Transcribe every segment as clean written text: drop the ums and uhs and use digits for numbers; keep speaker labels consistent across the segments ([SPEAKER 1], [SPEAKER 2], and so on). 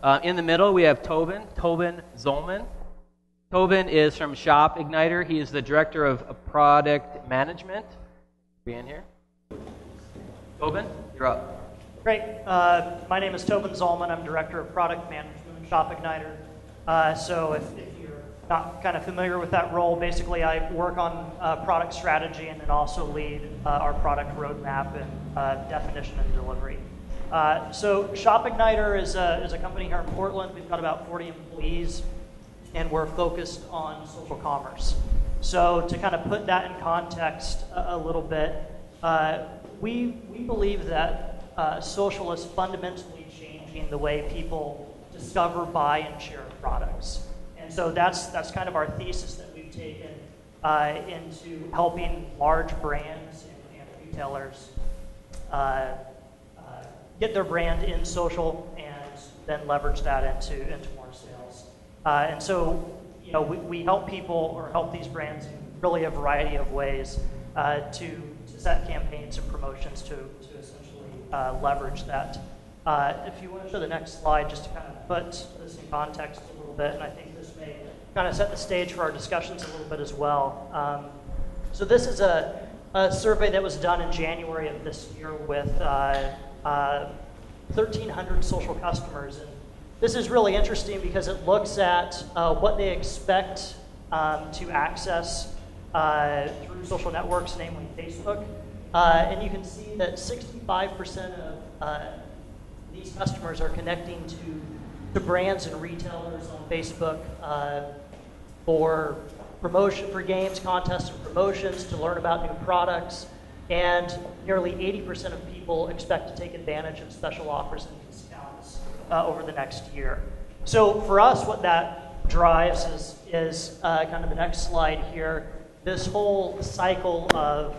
[SPEAKER 1] In the middle, we have Toban Zolman. Toban is from ShopIgnighter. He is the Director of Product Management. Be in here. Toban, you're up.
[SPEAKER 2] Great. My name is Toban Zolman. I'm Director of Product Management at ShopIgnighter. So if you're not kind of familiar with that role, basically I work on product strategy and then also lead our product roadmap and definition and delivery. So ShopIgnighter is a company here in Portland. We've got about 40 employees, and we're focused on social commerce. So to kind of put that in context a little bit, we believe that social is fundamentally changing the way people discover, buy, and share products. And so that's kind of our thesis that we've taken into helping large brands and retailers get their brand in social and then leverage that into more sales. And so, you know, we help people or help these brands in really a variety of ways to set campaigns and promotions to essentially leverage that. If you want to show the next slide, just to kind of put this in context a little bit, and I think this may kind of set the stage for our discussions a little bit as well. So this is a survey that was done in January of this year with 1,300 social customers. And this is really interesting because it looks at what they expect to access through social networks, namely Facebook. And you can see that 65% of these customers are connecting to brands and retailers on Facebook for promotion, for games, contests, and promotions, to learn about new products. And nearly 80% of people expect to take advantage of special offers and discounts over the next year. So for us, what that drives is kind of the next slide here, this whole cycle of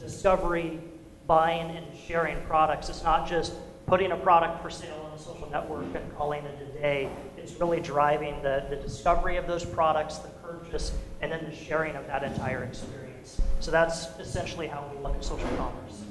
[SPEAKER 2] discovery, buying, and sharing products. It's not just putting a product for sale on a social network and calling it a day. It's really driving the discovery of those products, the purchase, and then the sharing of that entire experience. So that's essentially how we look at social commerce.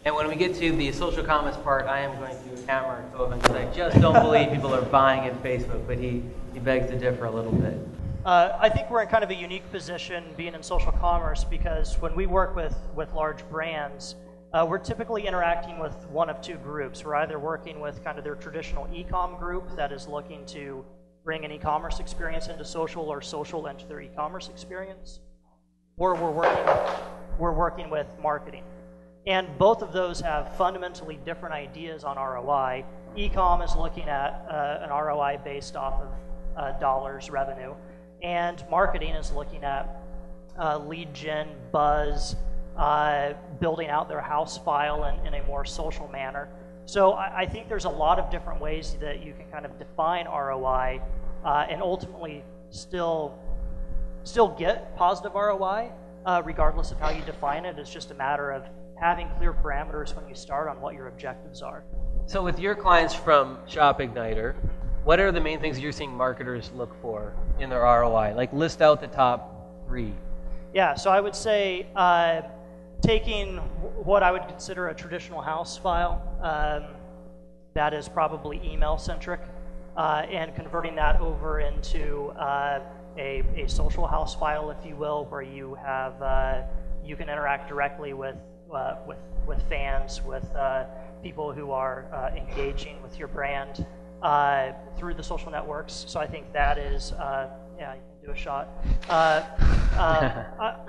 [SPEAKER 1] And when we get to the social commerce part, I am going to hammer Toban because I just don't believe people are buying at Facebook, but he begs to differ a little bit.
[SPEAKER 2] I think we're in kind of a unique position being in social commerce because when we work with large brands, we're typically interacting with one of two groups. We're either working with kind of their traditional e-com group that is looking to bring an e-commerce experience into social or social into their e-commerce experience, or we're working with marketing. And both of those have fundamentally different ideas on ROI. E-com is looking at an ROI based off of dollars revenue, and marketing is looking at lead gen, buzz, building out their house file in a more social manner. So I think there's a lot of different ways that you can kind of define ROI and ultimately still get positive ROI regardless of how you define it. It's just a matter of having clear parameters when you start on what your objectives are.
[SPEAKER 1] So with your clients from ShopIgnighter, what are the main things you're seeing marketers look for in their ROI? Like list out the top 3.
[SPEAKER 2] Yeah, so I would say taking what I would consider a traditional house file that is probably email-centric and converting that over into a social house file, if you will, where you have you can interact directly with fans, with people who are engaging with your brand through the social networks. So I think that is, yeah, you can do a shot.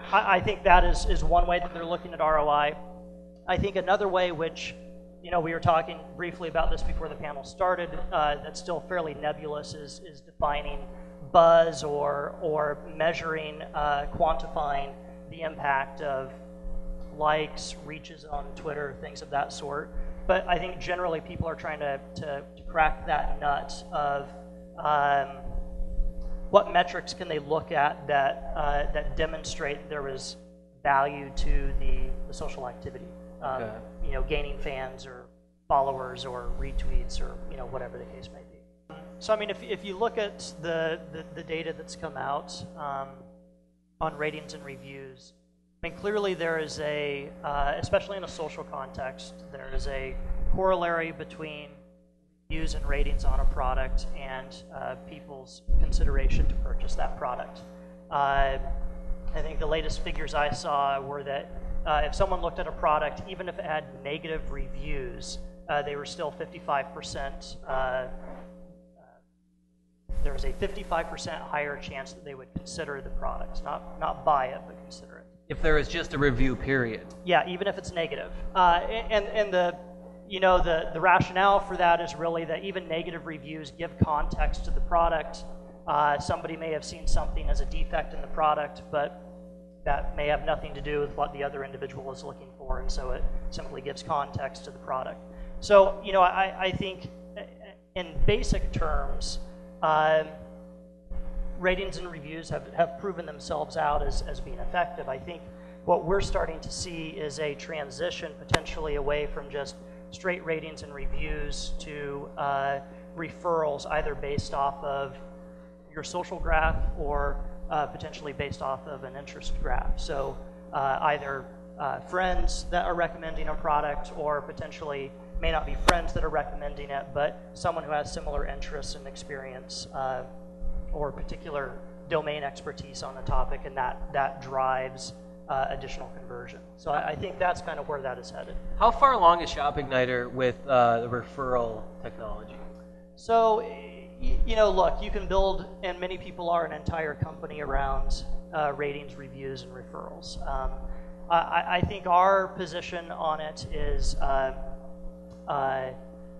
[SPEAKER 2] I think that is one way that they're looking at ROI. I think another way, which, you know, we were talking briefly about this before the panel started, that's still fairly nebulous, is defining buzz or measuring, quantifying the impact of likes, reaches on Twitter, things of that sort. But I think generally people are trying to crack that nut of what metrics can they look at that demonstrate there is value to the social activity.
[SPEAKER 1] Okay.
[SPEAKER 2] You know, gaining fans or followers or retweets or, you know, whatever the case may be. So I mean, if you look at the data that's come out on ratings and reviews, I mean, clearly there is especially in a social context, there is a corollary between views and ratings on a product and people's consideration to purchase that product. I think the latest figures I saw were that if someone looked at a product, even if it had negative reviews, they were still 55%. There was a 55% higher chance that they would consider the product, not buy it, but consider it.
[SPEAKER 1] If there is just a review period.
[SPEAKER 2] Yeah, even if it's negative. And the rationale for that is really that even negative reviews give context to the product. Somebody may have seen something as a defect in the product, but that may have nothing to do with what the other individual is looking for, and so it simply gives context to the product. So, I think in basic terms, ratings and reviews have proven themselves out as being effective. I think what we're starting to see is a transition potentially away from just straight ratings and reviews to referrals, either based off of your social graph or potentially based off of an interest graph. So either friends that are recommending a product, or potentially may not be friends that are recommending it, but someone who has similar interests and experience or particular domain expertise on the topic, and that drives additional conversion. So I think that's kind of where that is headed.
[SPEAKER 1] How far along is ShopIgnighter with the referral technology?
[SPEAKER 2] So, look, you can build, and many people are, an entire company around ratings, reviews, and referrals. I think our position on it is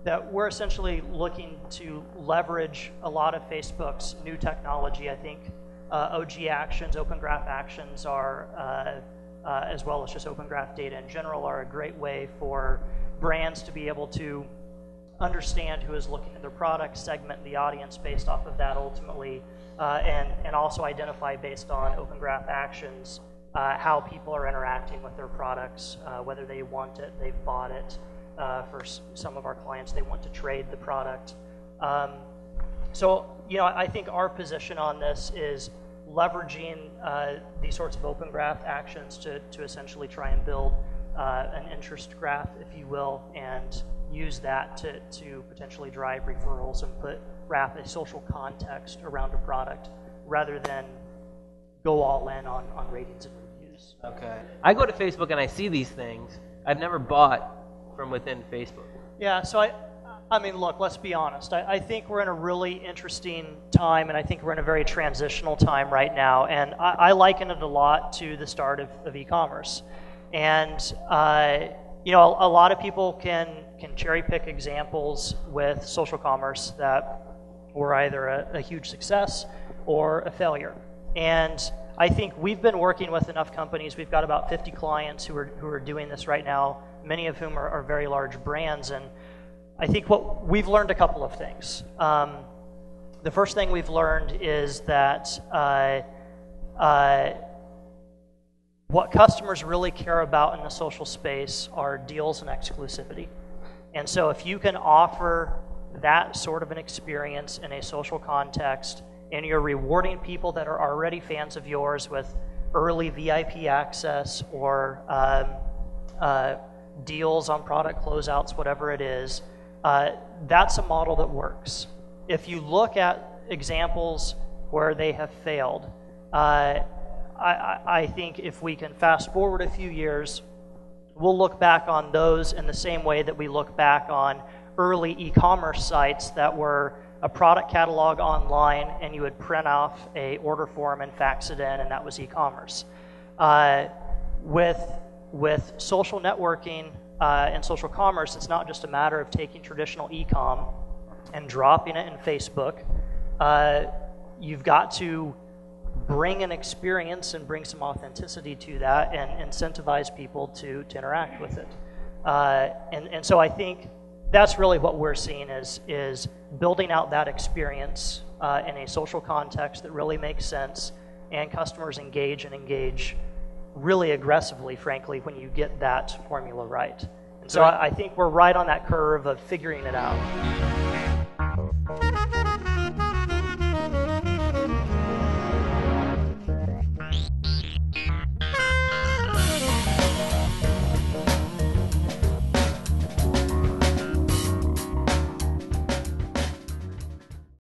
[SPEAKER 2] that we're essentially looking to leverage a lot of Facebook's new technology. I think OG Actions, Open Graph Actions are, as well as just Open Graph data in general, are a great way for brands to be able to understand who is looking at their product, segment the audience based off of that ultimately, and also identify based on Open Graph Actions how people are interacting with their products, whether they want it, they've bought it. For some of our clients, they want to trade the product. So, I think our position on this is leveraging these sorts of Open Graph Actions to essentially try and build an interest graph, if you will, and use that to potentially drive referrals and wrap a social context around a product rather than go all in on ratings and reviews.
[SPEAKER 1] Okay. I go to Facebook and I see these things. I've never bought from within Facebook.
[SPEAKER 2] Yeah, so I mean, look, let's be honest. I think we're in a really interesting time, and I think we're in a very transitional time right now, and I liken it a lot to the start of e-commerce. And, a lot of people can cherry pick examples with social commerce that were either a huge success or a failure. And I think we've been working with enough companies. We've got about 50 clients who are doing this right now, many of whom are very large brands. And I think what we've learned a couple of things. The first thing we've learned is that what customers really care about in the social space are deals and exclusivity. And so if you can offer that sort of an experience in a social context, and you're rewarding people that are already fans of yours with early VIP access or deals on product closeouts, whatever it is, that's a model that works. If you look at examples where they have failed, I think if we can fast forward a few years, we'll look back on those in the same way that we look back on early e-commerce sites that were a product catalog online, and you would print off a order form and fax it in, and that was e-commerce. With social networking and social commerce, it's not just a matter of taking traditional e-com and dropping it in Facebook. You've got to bring an experience and bring some authenticity to that and incentivize people to interact with it. And so I think that's really what we're seeing is building out that experience in a social context that really makes sense, and customers engage really aggressively, frankly, when you get that formula right. And so I think we're right on that curve of figuring it out.